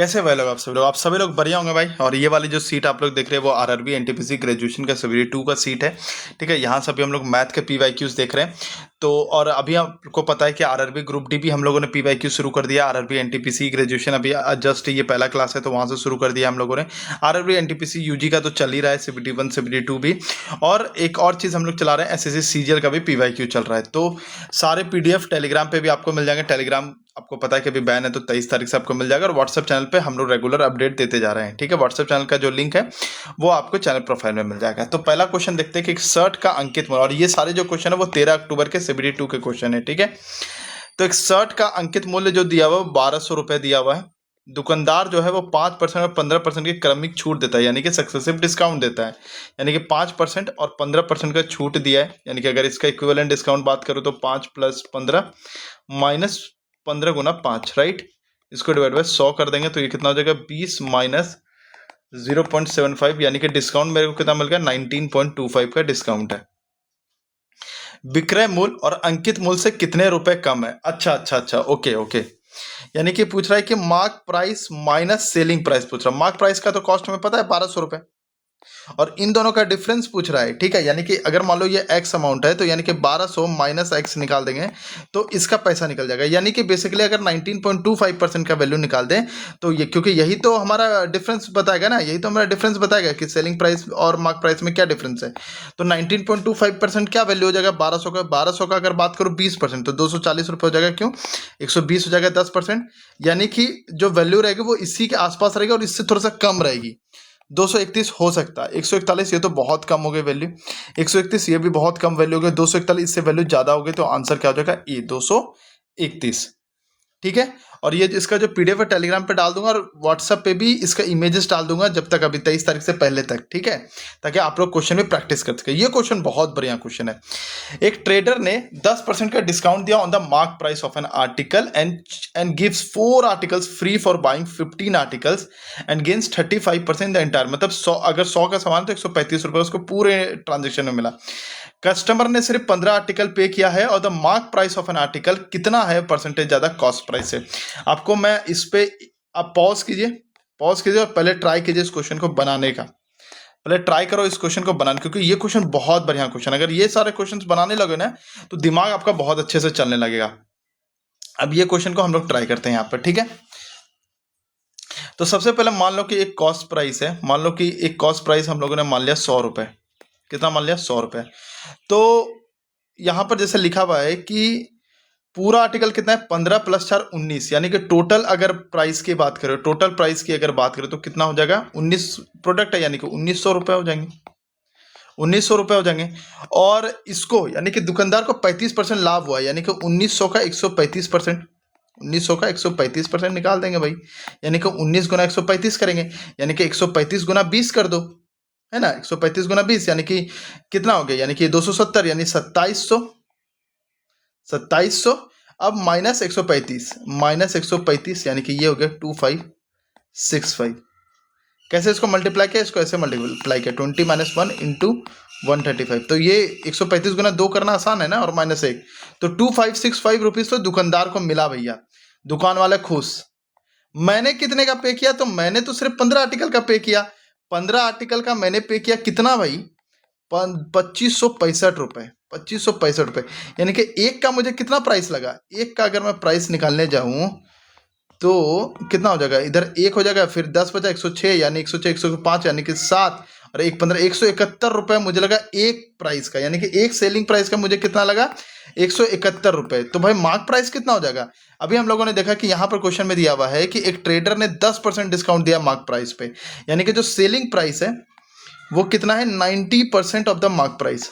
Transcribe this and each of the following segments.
कैसे भाई लोग आप सभी लोग बढ़िया होंगे भाई। और ये वाली जो सीट आप लोग देख रहे हैं वो आरआरबी एनटीपीसी ग्रेजुएशन का सवेरी 2 का सीट है। ठीक है, यहाँ से अभी हम लोग मैथ के पीवाईक्यूज देख रहे हैं। तो और अभी आपको पता है कि आरआरबी ग्रुप डी भी हम लोगों ने पीवाईक्यू शुरू कर दिया। आरआरबी एनटीपीसी ग्रेजुएशन अभी जस्ट ये पहला क्लास है तो वहाँ से शुरू कर दिया हम लोगों ने। आरआरबी एनटीपीसी यूजी का तो चल ही रहा है, सीबीटी 1 सीबीटी 2 भी। और एक और चीज़ हम लोग चला रहे हैं, एसएससी सीजीएल का भी पीवाईक्यू चल रहा है। तो सारे पीडीएफ टेलीग्राम पे भी आपको मिल जाएंगे। टेलीग्राम आपको पता है कि अभी बैन है तो 23 तारीख से आपको मिल जाएगा। और व्हाट्सएप चैनल पे हम लोग रेगुलर अपडेट देते जा रहे हैं। ठीक है, व्हाट्सएप चैनल का जो लिंक है वो आपको चैनल प्रोफाइल में मिल जाएगा। तो पहला क्वेश्चन देखते हैं कि एक शर्ट का अंकित मूल्य, और ये सारे जो क्वेश्चन है वो 13 अक्टूबर के सीबीटी 2 के क्वेश्चन है। ठीक है, तो एक शर्ट का अंकित मूल्य जो दिया हुआ है 1200 रुपए दिया हुआ है। दुकानदार जो है वो 5% और 15% की क्रमिक छूट देता है, यानी कि सक्सेसिव डिस्काउंट देता है। यानी कि 5% और 15% का छूट दिया है। यानी कि अगर इसका इक्विवेलेंट डिस्काउंट बात करूँ तो 5 + 15 माइनस 15 गुना 5, राइट। इसको डिवाइड बाय 100 कर देंगे तो ये कितना हो जाएगा 20 माइनस 0.75, यानी कि डिस्काउंट मेरे को कितना मिल गया 19.25 का डिस्काउंट है। विक्रय मूल्य और अंकित मूल्य से कितने रुपए कम है। अच्छा, ओके ओके। यानी कि पूछ रहा है कि mark price minus selling price पूछ रहा है। मार्क प्राइस का तो कॉस्ट हमें पता है 1200 रुपए, और इन दोनों का डिफरेंस पूछ रहा है। ठीक है, यानी कि अगर मान लो ये एक्स अमाउंट है तो यानी कि 1200 माइनस एक्स निकाल देंगे तो इसका पैसा निकल जाएगा। यानी कि बेसिकली अगर 19.25% का वैल्यू निकाल दें तो ये, क्योंकि यही तो हमारा डिफरेंस बताएगा ना, यही तो हमारा डिफरेंस बताएगा कि सेलिंग प्राइस और मार्क प्राइस में क्या डिफरेंस है। तो 19.25% क्या वैल्यू हो जाएगा 1200 का अगर बात करो 20% तो 240 रुपये हो जाएगा। क्यों 120 हो जाएगा 10%, यानी कि जो वैल्यू रहेगी वो इसी के आसपास रहेगी और इससे थोड़ा सा कम रहेगी। 231 हो सकता है, 141 ये तो बहुत कम हो गई वैल्यू, 131 ये भी बहुत कम वैल्यू हो गई, 241 इससे वैल्यू ज़्यादा हो गई। तो आंसर क्या हो जाएगा ए 231। ठीक है, और ये इसका जो पीडीएफ है टेलीग्राम पे डाल दूंगा और व्हाट्सएप पे भी इसका इमेजेस डाल दूंगा जब तक अभी 23 तारीख से पहले तक। ठीक है, ताकि आप लोग क्वेश्चन में प्रैक्टिस कर सके। ये क्वेश्चन बहुत बढ़िया क्वेश्चन है। एक ट्रेडर ने 10% का डिस्काउंट दिया on the mark price of an article and gives 4 articles free for buying 15 articles and gains 35% the entire. मतलब 100 अगर 100 का सामान तो 135 रुपये उसको पूरे ट्रांजेक्शन में मिला। कस्टमर ने सिर्फ 15 आर्टिकल पे किया है और the mark price of an article कितना है परसेंटेज ज़्यादा कॉस्ट प्राइस से। आपको मैं इस पे, आप पॉज कीजिए और पहले ट्राई कीजिए इस क्वेश्चन को बनाने का। पहले ट्राई करो इस क्वेश्चन को बनाने, क्योंकि ये क्वेश्चन बहुत बढ़िया क्वेश्चन। अगर ये सारे क्वेश्चंस बनाने लगे ना तो दिमाग आपका बहुत अच्छे से चलने लगेगा। अब ये क्वेश्चन को हम लोग ट्राई करते हैं यहाँ पर। ठीक है, तो सबसे पहले मान लो कि एक कॉस्ट प्राइस है, मान लो कि एक कॉस्ट प्राइस हम लोगों ने मान लिया 100 रुपये। कितना मान लिया 100 रुपये। तो यहाँ पर जैसे लिखा हुआ है कि पूरा आर्टिकल कितना है 15 + 4 19, यानी कि टोटल अगर प्राइस की बात करें, टोटल प्राइस की अगर बात करें तो कितना हो जाएगा 19 प्रोडक्ट है, यानी कि 1900 रुपये हो जाएंगे। 1900 रुपये हो जाएंगे। और इसको यानी कि दुकानदार को 35% लाभ हुआ है, यानी कि 1900 का 135%, 1900 का 135% निकाल देंगे भाई। यानी कि 19 गुना 135 करेंगे, यानी कि 135 गुना 20 कर दो, है ना। 135 गुना 20 यानी कि कितना हो गया, यानी कि 270, यानी 2700। अब माइनस 135 यानी कि ये हो गया 2565। कैसे इसको मल्टीप्लाई किया, इसको ऐसे मल्टीप्लाई किया 20 - 1 × 135। तो ये 135 गुना 2 करना आसान है ना, और -1 तो 2565 रुपीज़ तो दुकानदार को मिला भैया। दुकान वाले खुश। मैंने कितने का पे किया, तो मैंने तो सिर्फ 15 आर्टिकल का पे किया। 15 आर्टिकल का मैंने पे किया कितना भाई 2565 रुपये। 2565 रुपये, यानी कि एक का मुझे कितना प्राइस लगा, एक का अगर मैं प्राइस निकालने जाऊं तो कितना हो जाएगा, इधर 1 हो जाएगा, फिर 10 बचा 106, यानी 106 105 यानी कि 7 और 1 15 171 रुपये मुझे लगा एक प्राइस का, यानी कि एक सेलिंग प्राइस का मुझे कितना लगा 171 रुपये। तो भाई मार्क प्राइस कितना हो जाएगा। अभी हम लोगों ने देखा कि यहाँ पर क्वेश्चन में दिया हुआ है कि एक ट्रेडर ने 10% डिस्काउंट दिया मार्क प्राइस पे, यानी कि जो सेलिंग प्राइस है वो कितना है 90% ऑफ द मार्क प्राइस।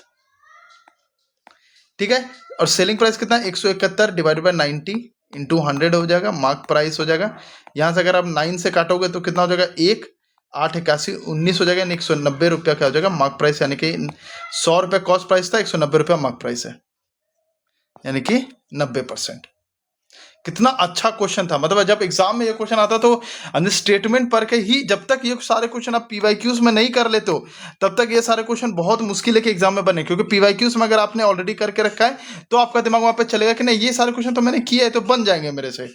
ठीक है, और सेलिंग प्राइस कितना है 171 डिवाइडेड बाय 90 × 100 हो जाएगा, मार्क प्राइस हो जाएगा। यहाँ से अगर आप 9 से काटोगे तो कितना हो जाएगा 1 8 81 19 हो जाएगा, यानी 190 रुपया क्या हो जाएगा मार्क प्राइस, यानी कि 100 रुपये कॉस्ट प्राइस था, 190 रुपया मार्क प्राइस है, यानी कि 90%। कितना अच्छा क्वेश्चन था। मतलब जब एग्जाम में ये क्वेश्चन आता तो स्टेटमेंट पढ़ के ही, जब तक ये सारे क्वेश्चन आप पीवाईक्यूज में नहीं कर लेते हो तब तक ये सारे क्वेश्चन बहुत मुश्किल है कि एग्जाम में बने, क्योंकि पीवाईक्यूज में अगर आपने ऑलरेडी करके रखा है तो आपका दिमाग वहां पे चलेगा कि नहीं ये सारे क्वेश्चन तो मैंने किए है तो बन जाएंगे मेरे से।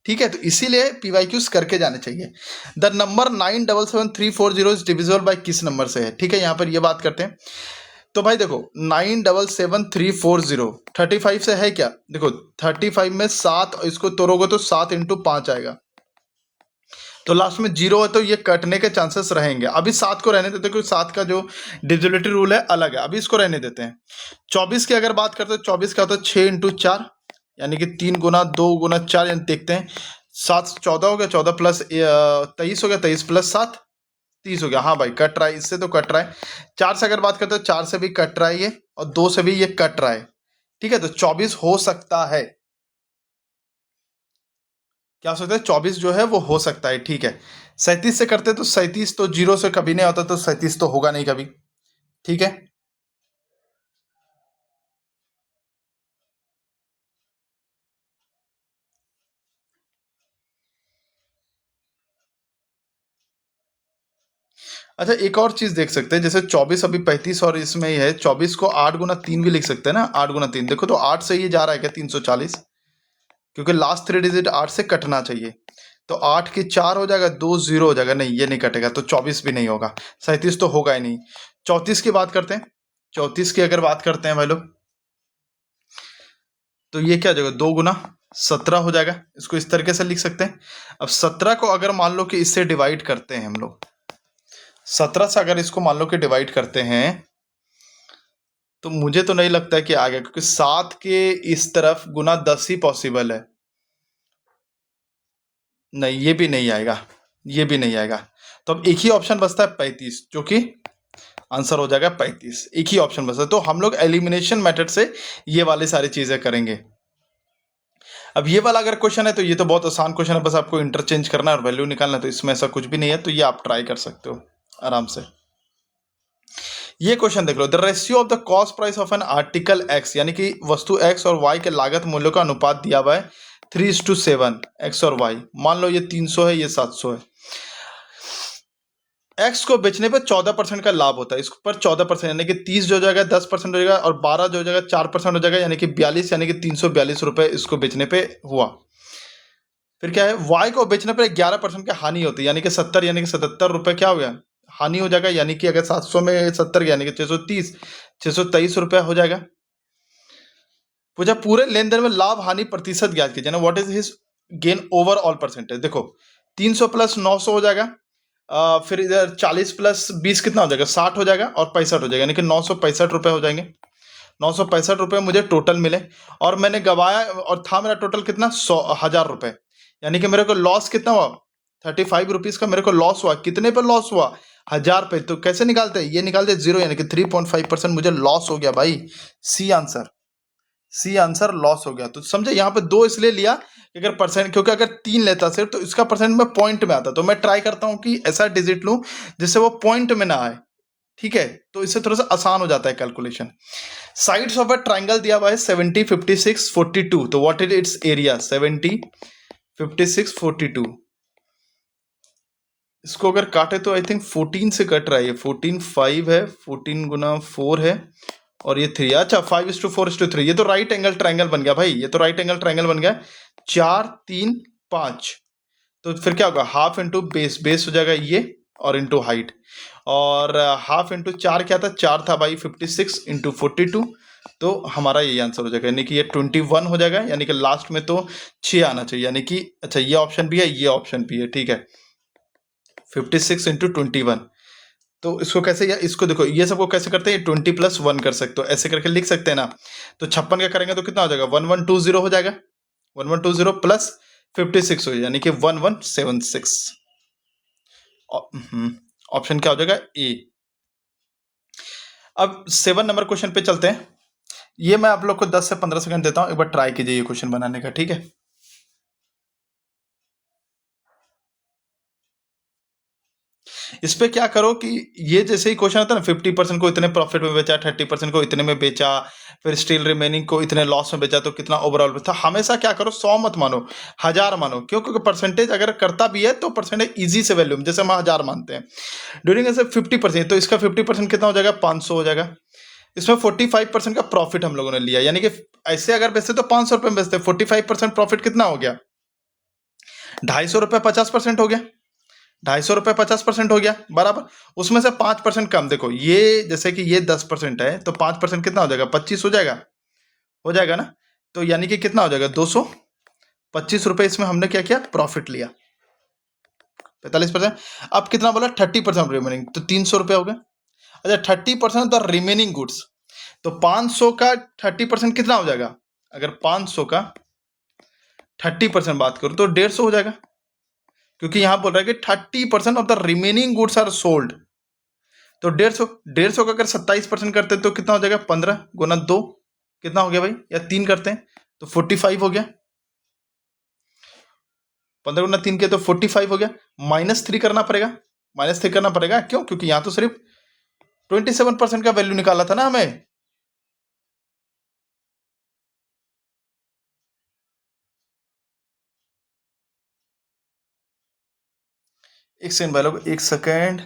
ठीक है, तो इसीलिए पीवाईक्यूज करके जाने चाहिए। The number 977340 is divisible by किस नंबर से है, ठीक है, यहाँ पर ये बात करते हैं। तो भाई देखो 977340 35 से है क्या, देखो 35 में 7 इसको तोड़ोगे तो 7 इंटू 5 आएगा, तो लास्ट में 0 है, तो ये कटने के चांसेस रहेंगे। अभी 7 को रहने देते हैं क्योंकि 7 का जो डिविजिबिलिटी रूल है अलग है, अभी इसको रहने देते हैं। 24 की अगर बात करते हैं, 24 का होता है 6 इंटू 4 यानी कि 3 गुना 2 गुना 4, यानी देखते हैं 7 14 हो गया, 14 प्लस 23 हो गया, 23 प्लस 7 30 हो गया। हाँ भाई कट रहा है, इससे तो कट रहा है। 4 से अगर बात करते हैं 4 से भी कट रहा है ये, और 2 से भी ये कट रहा है, ठीक है, तो 24 हो सकता है, क्या हो सकता है 24 जो है वो हो सकता है, ठीक है। 37 से करते तो 37 तो 0 से कभी नहीं होता, तो 37 तो होगा नहीं कभी, ठीक है। अच्छा एक और चीज देख सकते हैं, जैसे 24 अभी 35 और इसमें ही है, 24 को 8 गुना 3 भी लिख सकते हैं ना, 8 गुना 3 देखो, तो 8 से ये जा रहा है क्या 340, क्योंकि लास्ट 3 डिजिट 8 से कटना चाहिए, तो 8 की 4 हो जाएगा, 2 0 हो जाएगा, नहीं ये नहीं कटेगा, तो 24 भी नहीं होगा, 37 तो होगा ही नहीं। 34 की बात करते हैं, 34 की अगर बात करते हैं भाई लोग, तो ये क्या हो जाएगा 2 गुना 17 हो जाएगा, इसको इस तरीके से लिख सकते हैं। अब 17 को अगर मान लो कि इससे डिवाइड करते हैं हम लोग, 17 से अगर इसको मान लो कि डिवाइड करते हैं, तो मुझे तो नहीं लगता है कि आ गया, क्योंकि 7 के इस तरफ गुना 10 ही पॉसिबल है, नहीं ये भी नहीं आएगा, ये भी नहीं आएगा, तो अब एक ही ऑप्शन बचता है 35, जो कि आंसर हो जाएगा 35, एक ही ऑप्शन बचता है। तो हम लोग एलिमिनेशन मेथड से ये वाली सारी चीजें करेंगे। अब ये वाला अगर क्वेश्चन है तो ये तो बहुत आसान क्वेश्चन है, बस आपको इंटरचेंज करना है और वैल्यू निकालना है, तो इसमें ऐसा कुछ भी नहीं है, तो ये आप ट्राई कर सकते हो आराम से। ये क्वेश्चन देख लो, the ratio of the cost price of an article x, यानी कि वस्तु एक्स और वाई के लागत मूल्यों का अनुपात दिया हुआ है 3:7, एक्स और वाई, मान लो ये 300 है, ये 700 है। एक्स को बेचने पर 14% का लाभ होता है, इस पर 14%, यानी कि 30 जो हो जाएगा 10% हो जाएगा, और 12 जो हो जाएगा 4% हो जाएगा, यानी कि 42, यानी कि 342 रुपए इसको बेचने पे हुआ। फिर क्या है, वाई को बेचने पर 11% की हानि होती है, यानी कि 70, यानी कि 77 रुपए क्या हो गया हानि हो जाएगा, यानी कि अगर 700 में 70 यानी कि 630, 623 रुपया हो जाएगा। पूछा पूरे लेन देन में लाभ हानि प्रतिशत ज्ञात कीजिए ना, what is his gain overall percentage. देखो 300 प्लस 900 हो जाएगा, फिर इधर 40 प्लस 20 कितना हो जाएगा 60 हो जाएगा, और 65 हो जाएगा, यानी कि 965 रुपए हो जाएंगे। 965 रुपए मुझे टोटल मिले, और मैंने गवाया और था मेरा टोटल कितना 100,000 रुपए, यानी कि मेरे को लॉस कितना हुआ 35 रुपीज का मेरे को लॉस हुआ। कितने पर लॉस हुआ 1000 पे, तो कैसे निकालते हैं, ये निकालते 0, यानी कि 3.5% मुझे लॉस हो गया भाई। C answer, C answer loss हो गया। तो समझे यहाँ पे 2 इसलिए लिया कि अगर परसेंट, क्योंकि अगर 3 लेता सिर्फ तो इसका परसेंट में पॉइंट में आता, तो मैं ट्राई करता हूँ कि ऐसा डिजिट लूं जिससे वो पॉइंट में ना आए, ठीक है, तो इससे थोड़ा सा आसान हो जाता है calculation. Sides of a triangle दिया हुआ है 70, 56, 42, तो व्हाट इज इट्स एरिया 70, 56, 42। इसको अगर काटे तो आई थिंक 14 से कट रहा है, ये 14 5 है, 14 गुना 4 है, और ये 3, अच्छा 5:4:3, ये तो राइट एंगल ट्राइंगल बन गया भाई, ये तो राइट एंगल ट्राइंगल बन गया। 4 3 5, तो फिर क्या होगा हाफ इंटू बेस, बेस हो जाएगा ये, और इंटू हाइट, और हाफ इंटू 4 क्या था 4 था भाई 56 इंटू 42, तो हमारा ये आंसर हो जाएगा, यानी कि ये 21 हो जाएगा, यानी कि लास्ट में तो 6 आना चाहिए, यानी कि अच्छा ये ऑप्शन भी है, ये ऑप्शन भी है, ठीक है। 56 इंटू 21, तो इसको कैसे, या इसको देखो ये सबको कैसे करते हैं 20 प्लस 1 कर सकते हो, ऐसे करके लिख सकते हैं ना। तो 56 का करेंगे तो कितना हो जाएगा 1120 हो जाएगा, 1120 प्लस 56 हो जाएगा, यानी कि 1176। ऑप्शन क्या हो जाएगा ए। अब 7 नंबर क्वेश्चन पे चलते हैं, ये मैं आप लोग को 10 से 15 सेकंड देता हूं, एक बार ट्राई कीजिए ये क्वेश्चन बनाने का, ठीक है। इस पे क्या करो कि ये जैसे ही क्वेश्चन आता है ना 50% को इतने प्रॉफिट में बेचा, 30% को इतने में बेचा, फिर स्टिल रिमेनिंग को इतने लॉस में बेचा, तो कितना ओवरऑल था। हमेशा क्या करो 100 मत मानो, 1000 मानो, क्यों, क्योंकि परसेंटेज अगर करता भी है तो परसेंटेज इजी से वैल्यू, जैसे हम 1000 मानते हैं ड्यूरिंग ऐसे 50%, तो इसका 50% कितना हो जाएगा 500 हो जाएगा। इसमें 45% का प्रॉफिट हम लोगों ने लिया, यानी कि ऐसे अगर बेचते तो 500 रुपए में बेचते, 45% प्रॉफिट कितना हो गया ₹250 50% हो गया, ₹250 50% हो गया बराबर। उसमें से 5% कम, देखो ये जैसे कि ये 10% है तो 5% कितना हो जाएगा, 25 हो जाएगा ना। तो यानी कि कितना हो जाएगा, ₹225 इसमें हमने क्या किया, प्रॉफिट लिया 45%। अब कितना बोला, 30% रिमेनिंग, तो ₹300 हो गया। अच्छा 30% ऑफ द रिमेनिंग गुड्स, तो 500 का 30% कितना हो जाएगा, अगर 500 का 30% बात करूं तो 150 हो जाएगा, क्योंकि यहां बोल रहा है कि 30% of the remaining goods are sold. तो 150 का अगर 27% करते हैं तो कितना हो जाएगा, 15 गुना 2 कितना हो गया भाई, या 3 करते हैं तो 45 हो गया, 15 गुना 3 के तो 45 हो गया। -3 करना पड़ेगा, -3 करना पड़ेगा, क्यों, क्योंकि यहां तो सिर्फ 27% का वैल्यू निकाला था ना हमें। एक सेकंड भाई लोग, एक सेकंड,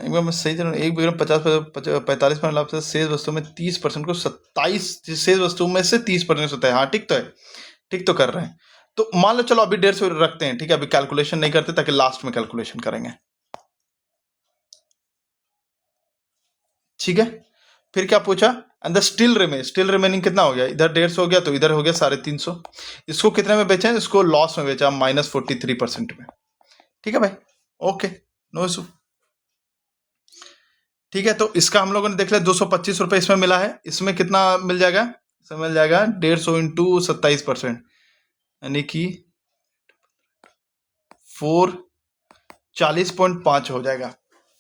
एक बार मैं सही तरह, एक विक्रम 45% लाभ से शेष वस्तु में 30% को 27 शेष वस्तु में से 30% होता है। हाँ ठीक तो है, ठीक तो कर रहे हैं। तो मान लो चलो अभी 150 रखते हैं, ठीक है, अभी कैलकुलेशन नहीं करते ताकि लास्ट में कैलकुलेशन करेंगे, ठीक है। फिर क्या पूछा, एंड द स्टिल रिमेनिंग कितना हो गया, इधर 150 हो गया तो इधर हो गया 350। इसको कितने में बेचा है, इसको लॉस में बेचा, -43% में, ठीक है भाई, ओके, नो इशू, ठीक है। तो इसका हम लोगों ने देख लिया, ₹225 इसमें मिला है, इसमें कितना मिल जाएगा, इसमें मिल जाएगा 150 इंटू 27%, यानी कि 440.5 हो जाएगा,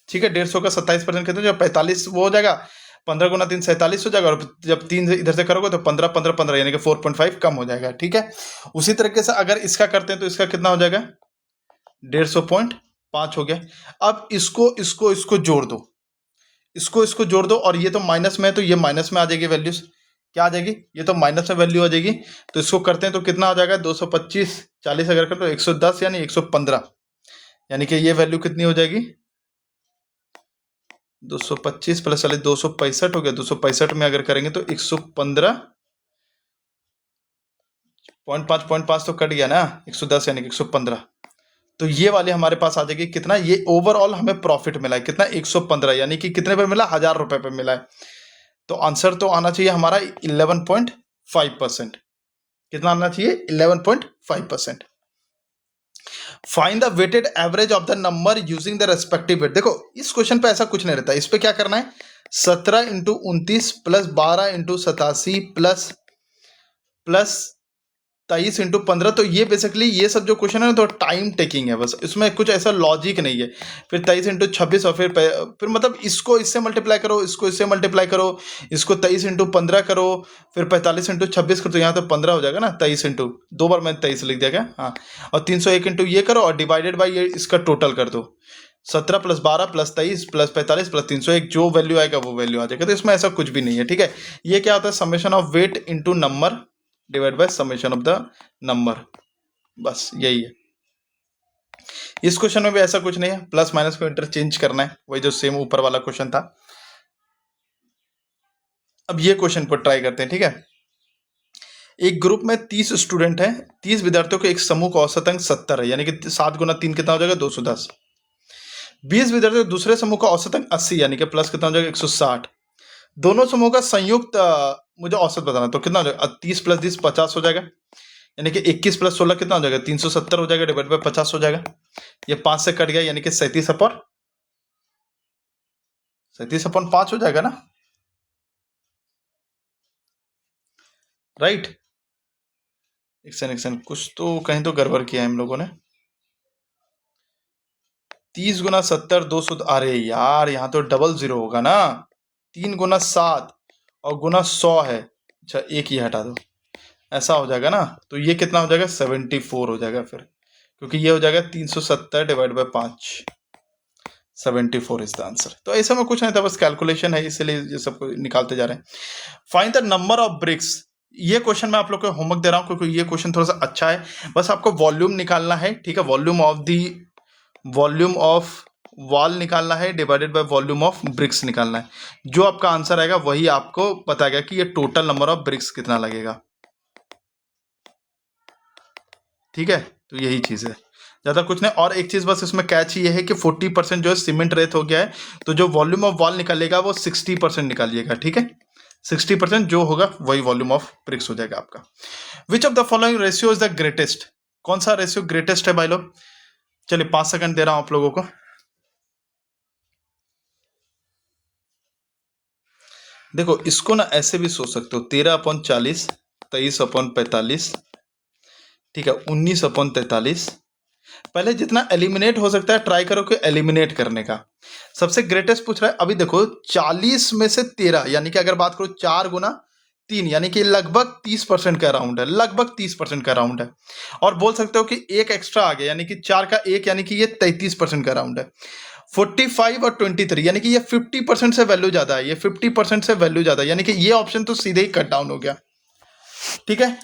ठीक है। 150 का 27% कितना, जब 45 वो हो जाएगा, 15 गुना 3 47 हो जाएगा, और जब 3 इधर से करोगे तो 15 15 15 यानी कि 4.5 कम हो जाएगा, ठीक है। उसी तरीके से अगर इसका करते हैं तो इसका कितना हो जाएगा, 150.5 हो गया। अब इसको इसको इसको जोड़ दो, इसको जोड़ दो, और ये तो माइनस में है तो ये माइनस में आ जाएगी वैल्यूज, क्या आ जाएगी, ये तो माइनस में वैल्यू आ जाएगी। तो इसको करते हैं तो कितना आ जाएगा, 225 40 अगर करें तो 110 यानी 115, यानी कि ये वैल्यू कितनी हो जाएगी, 225 प्लस 40 265 हो गया। 265 में अगर करेंगे तो 115.5 तो कट गया ना, 110 यानी कि 115। तो ये वाले हमारे पास आ जाएगी कितना, ये ओवरऑल हमें प्रॉफिट मिला है कितना, 115, यानी कि कितने पे मिला, ₹1000 पे मिला है। तो आंसर तो आना चाहिए हमारा 11.5%, कितना आना चाहिए, 11.5%। Find the weighted average of the number using the respective weight. देखो इस क्वेश्चन पे ऐसा कुछ नहीं रहता, इस पे क्या करना है, 17 into 29 plus 12 into 87 plus 23 into 15। तो ये बेसिकली ये सब जो क्वेश्चन है ना तो टाइम टेकिंग है, बस इसमें कुछ ऐसा लॉजिक नहीं है। फिर 23 इंटू 26 और फिर मतलब इसको इससे मल्टीप्लाई करो, इसको इससे मल्टीप्लाई करो, इसको 23 इंटू 15 करो, फिर 45 इंटू 26 करो, तो यहाँ तो 15 हो जाएगा ना, 23 इंटू 2 बार मैंने 23 लिख दिया क्या, हाँ। और 301 इंटू ये करो और डिवाइडेड बाई ये इसका टोटल कर दो, 17 प्लस 12 प्लस 23 प्लस 45 प्लस 301, जो वैल्यू आएगा वो वैल्यू आ जाएगा। तो इसमें ऐसा कुछ भी नहीं है, ठीक है। ये क्या होता है, summation of weight into number divide by summation of the number, बस यही है। इस क्वेश्चन में भी ऐसा कुछ नहीं है, प्लस माइनस को इंटरचेंज करना है, वही जो सेम ऊपर वाला क्वेश्चन था। अब ये क्वेश्चन पर ट्राई करते हैं, ठीक है। एक ग्रुप में 30 स्टूडेंट हैं, 30 विद्यार्थियों के एक समूह का औसत अंक 70 है, यानी कि 7 गुना 3 कितना हो जाएगा, 210। 20 विद्यार्थियों के दूसरे समूह का औसत अंक 80, यानी कि प्लस कितना हो जाएगा, 160। दोनों समूह का संयुक्त मुझे औसत बताना, तो कितना हो जाएगा, 30 प्लस 30 50 हो जाएगा, यानी कि 21 प्लस 16 कितना हो जाएगा, 370 हो जाएगा, डिवाइड बाय 50 हो जाएगा। ये 5 से कट गया, यानी कि 37/5 हो जाएगा ना, राइट। एक कुछ तो कहीं तो गड़बड़ किया है हम लोगों ने। 30 गुना 70 200, अरे यार यहाँ तो डबल जीरो होगा ना, 3 गुना 7 और गुना 100 है, अच्छा एक ही हटा दो, ऐसा हो जाएगा ना। तो ये कितना हो जाएगा, 74 हो जाएगा फिर, क्योंकि ये हो जाएगा 370 divide by 5, 74 is the answer. तो ऐसा में कुछ नहीं था, बस कैलकुलेशन है, इसलिए ये सब निकालते जा रहे हैं। Find the number of BRICS, ये क्वेश्चन मैं आप लोग को होमवर्क दे रहा हूं क्योंकि ये क्वेश्चन थोड़ा सा अच्छा है। बस आपको वॉल्यूम निकालना है, ठीक है, वॉल्यूम ऑफ वॉल निकालना है divided by volume of BRICS निकालना है। जो आपका आंसर आएगा वही आपको बताएगा कि ये टोटल नंबर ऑफ ब्रिक्स कितना लगेगा। ठीक है, तो यही चीज़ है, ज़्यादा कुछ नहीं। और एक चीज़ बस इसमें कैच ये है कि 40% जो है सीमेंट रेत हो गया है, तो जो वॉल्यूम ऑफ वॉल निकलेगा वो 60% निकालिएगा, ठीक है। 60% जो होगा वही वॉल्यूम ऑफ ब्रिक्स हो जाएगा आपका। Which of the following ratio is the greatest, कौन सा रेशियो ग्रेटेस्ट है भाई लोग? चलिए 5 सेकंड दे रहा हूं आप लोगों को। देखो इसको ना ऐसे भी सोच सकते हो, 13/40, 23/45, ठीक है, 19/43। पहले जितना एलिमिनेट हो सकता है ट्राई करो कि एलिमिनेट करने का। सबसे ग्रेटेस्ट पूछ रहा है, अभी देखो 40 में से 13, यानी कि अगर बात करो 4 गुना 3, यानी कि लगभग 30% का राउंड है, लगभग 30% का राउंड है। और बोल सकते हो कि एक एक्स्ट्रा आ गया, यानी कि 4 का 1, यानी कि ये 33% का राउंड है। 45 और 23, यानी कि ये 50% से वैल्यू ज्यादा है, ये 50% से वैल्यू ज्यादा है, यानी कि ये ऑप्शन तो सीधे ही कट डाउन हो गया, ठीक है।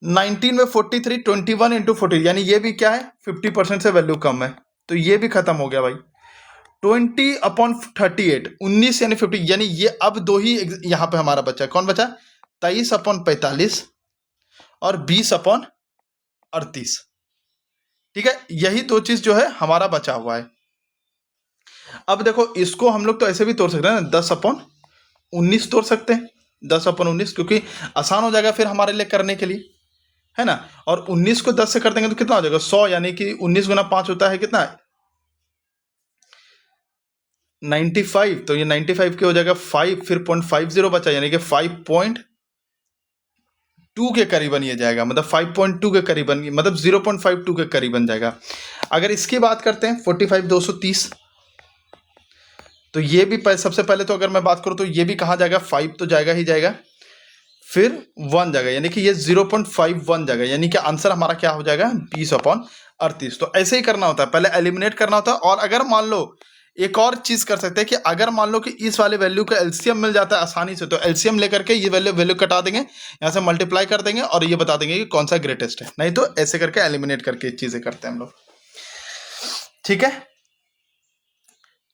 19 में 43, 21 इंटू 40, यानी ये भी क्या है, 50% से वैल्यू कम है, तो ये भी खत्म हो गया भाई। 20/38, 19 यानी 50, यानी ये अब दो ही यहां पे हमारा बचा, कौन बचा? 23/45 और 20/38, ठीक है। यही दो चीज जो है हमारा बचा हुआ है। अब देखो इसको हम लोग तो ऐसे भी तोड़ सकते हैं ना, 10/19 तोड़ सकते हैं, 10/19, क्योंकि आसान हो जाएगा फिर हमारे लिए करने के लिए, है ना। और 19 को 10 से कर देंगे तो कितना हो जाएगा, 100, यानी कि 19 गुना 5 होता है कितना, 95। तो ये 95 के हो जाएगा 5, फिर 0.50 बचा, यानी कि 5.2 के करीबन ये जाएगा, मतलब 5.2 के करीबन, मतलब 0.52 के करीबन जाएगा। अगर इसकी बात करते हैं 45 230, तो ये भी सबसे पहले तो अगर मैं बात करूं तो ये भी कहाँ जाएगा, 5 तो जाएगा ही जाएगा, फिर 1 जाएगा, यानी कि ये 0.51 जाएगा, यानी कि आंसर हमारा क्या हो जाएगा, 20/38। तो ऐसे ही करना होता है, पहले एलिमिनेट करना होता है। और अगर मान लो एक और चीज कर सकते हैं कि अगर मान लो कि इस वाले वैल्यू का एलसीएम मिल जाता है आसानी से, तो एलसीएम लेकर के ये वैल्यू कटा देंगे, यहां से मल्टीप्लाई कर देंगे और ये बता देंगे कि कौन सा ग्रेटेस्ट है। नहीं तो ऐसे करके एलिमिनेट करके चीजें करते हैं हम लोग, ठीक है।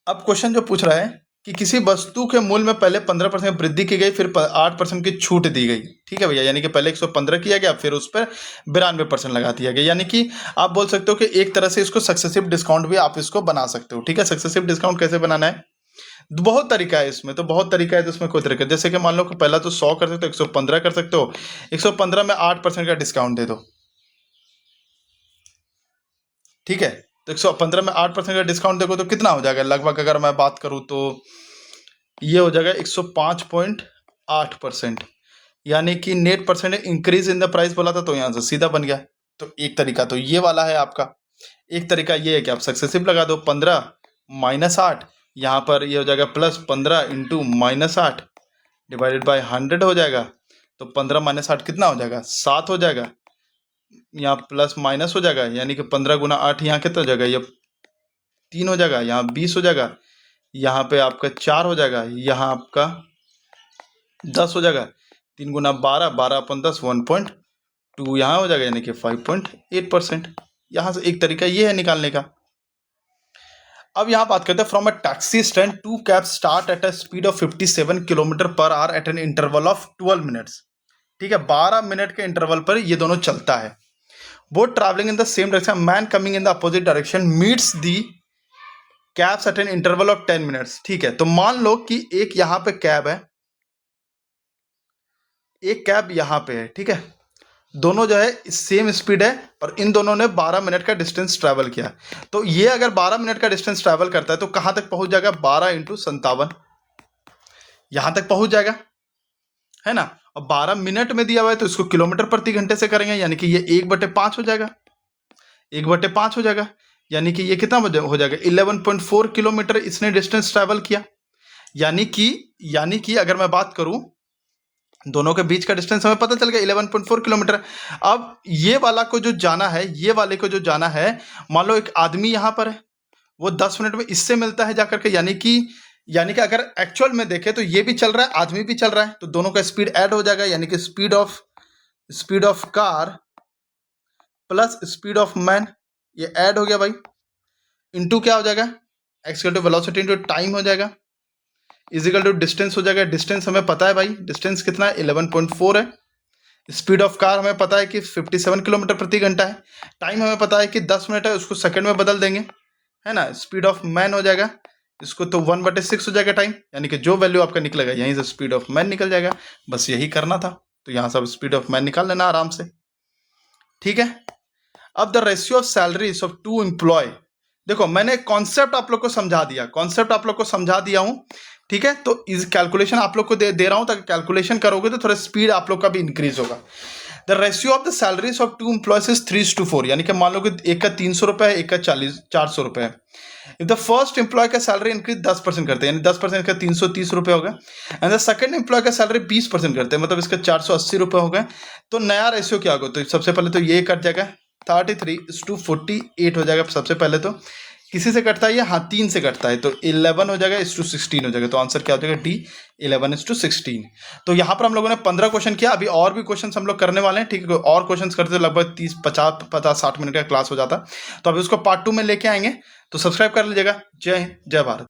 अब क्वेश्चन जो पूछ रहा है कि किसी वस्तु के मूल्य में पहले 15% वृद्धि की गई, फिर 8% की छूट दी गई, ठीक है भैया, यानी कि पहले 115 किया गया, फिर उस पर 92% लगा दिया गया, यानी कि आप बोल सकते हो कि एक तरह से इसको सक्सेसिव डिस्काउंट भी आप इसको बना सकते हो, ठीक है। सक्सेसिव डिस्काउंट कैसे बनाना है, बहुत तरीका है इसमें, तो बहुत तरीका है, तो इसमें कोई तरीका, जैसे कि मान लो कि पहला तो 100 कर सकते हो, 115 कर सकते हो, 115 में 8% का डिस्काउंट दे दो, ठीक है। तो 115 में 8% का डिस्काउंट देखो तो कितना हो जाएगा, लगभग अगर मैं बात करूं तो ये हो जाएगा 105.8%, यानी कि net percent increase in the price बोला था, तो यहां से सीधा बन गया। तो एक तरीका तो ये वाला है आपका। एक तरीका ये है कि आप सक्सेसिव लगा दो, 15 - 8, यहाँ पर ये हो जाएगा +15 इंटू -8 डिवाइडेड बाय 100 हो जाएगा। तो 15 - 8 कितना हो जाएगा, 7 हो जाएगा, यहाँ प्लस माइनस हो जाएगा, यानी कि 15 गुना 8 यहाँ कितना हो जाएगा, ये 3 हो जाएगा, यहाँ 20 हो जाएगा, यहाँ पे आपका 4 हो जाएगा, यहाँ आपका 10 हो जाएगा, 3 गुना 12, 12/10, 1.2 यहाँ हो जाएगा, यानी कि 5.8%। यहाँ से एक तरीका ये है निकालने का। अब यहाँ बात करते हैं, from a taxi stand 2 cab start at a speed of 57 km/h at an interval of 12 minutes, ठीक है। 12 मिनट के इंटरवल पर ये दोनों चलता है। Both travelling in the same direction, man coming in the opposite direction meets the cabs at an interval of 10 minutes, ठीक है। तो मान लो कि एक यहाँ पे कैब है, एक कैब यहाँ पे है, ठीक है। दोनों जो है सेम स्पीड है और इन दोनों ने 12 मिनट का डिस्टेंस ट्रैवल किया। तो ये अगर 12 मिनट का डिस्टेंस ट्रैवल करता है तो कहां तक पहुंच जाएगा, 12 × 57 यहां तक पहुंच जाएगा, है ना। और 12 मिनट में दिया हुआ है तो इसको किलोमीटर प्रति घंटे से करेंगे, यानी कि ये 1/5 हो जाएगा, 1/5 हो जाएगा, यानी कि ये कितना हो जाएगा, 11.4 किलोमीटर इसने डिस्टेंस ट्रैवल किया। यानी कि अगर मैं बात करूं दोनों के बीच का डिस्टेंस हमें पता चल गया 11.4 किलोमीटर। अब ये वाला को जो जाना है, ये वाले को जो जाना है, मान लो एक आदमी यहां पर है, वो 10 मिनट में इससे मिलता है जाकर के, यानी कि अगर एक्चुअल में देखें तो ये भी चल रहा है, आदमी भी चल रहा है, तो दोनों का स्पीड ऐड हो जाएगा, यानी कि speed of car plus speed of man, ये ऐड हो गया भाई, इनटू क्या हो जाएगा, एक्स वेलोसिटी इनटू टाइम हो जाएगा, इजिकल टू डिस्टेंस हो जाएगा। डिस्टेंस हमें पता है भाई, डिस्टेंस कितना है, 11.4 है, स्पीड ऑफ कार हमें पता है कि 57 किलोमीटर प्रति घंटा है। टाइम हमें पता है कि 10 मिनट है, उसको सेकंड में बदल देंगे, है ना। स्पीड ऑफ मैन हो जाएगा, इसको तो 1/6 हो जाएगा टाइम, यानी कि जो वैल्यू आपका निकलेगा यहीं से स्पीड ऑफ मैन निकल जाएगा। बस यही करना था, तो यहाँ से स्पीड ऑफ मैन निकाल लेना आराम से, ठीक है। अब the ratio of salaries of 2 employ, देखो मैंने कॉन्सेप्ट आप लोग को समझा दिया, कॉन्सेप्ट आप लोग को समझा दिया हूं, ठीक है। तो इस कैलकुलेशन आप लोग को दे रहा हूं, ताकि कैलकुलेशन करोगे तो थोड़ा स्पीड आप लोग का भी इंक्रीज होगा। The ratio of the salaries of 2 employees is 3:4, यानी कि मान लो कि एक का 300 रुपए है, एक का 400 रुपए है। इफ द फर्स्ट एम्प्लॉय का सैलरी इंक्रीज 10% करते हैं, यानी 10% का 330 रुपए हो गया, एंड द सेकंड एम्प्लॉय का सैलरी 20% करते हैं, मतलब इसका 480 रुपए हो गए। तो नया रेशियो क्या होगा, तो सबसे पहले तो ये कट जाएगा, 33:48 हो जाएगा सबसे पहले। तो किसी से कटता है ये, हाँ 3 से कटता है, तो 11 हो जाएगा 16 हो जाएगा। तो आंसर क्या हो जाएगा, डी 11:16। तो यहाँ पर हम लोगों ने 15 क्वेश्चन किया, अभी और भी क्वेश्चन हम लोग करने वाले हैं, ठीक है। और क्वेश्चन करते तो लगभग 30-50-60 मिनट का क्लास हो जाता, तो अभी उसको पार्ट 2 में लेके आएंगे। तो सब्सक्राइब कर लीजिएगा। जय हिंद, जय भारत।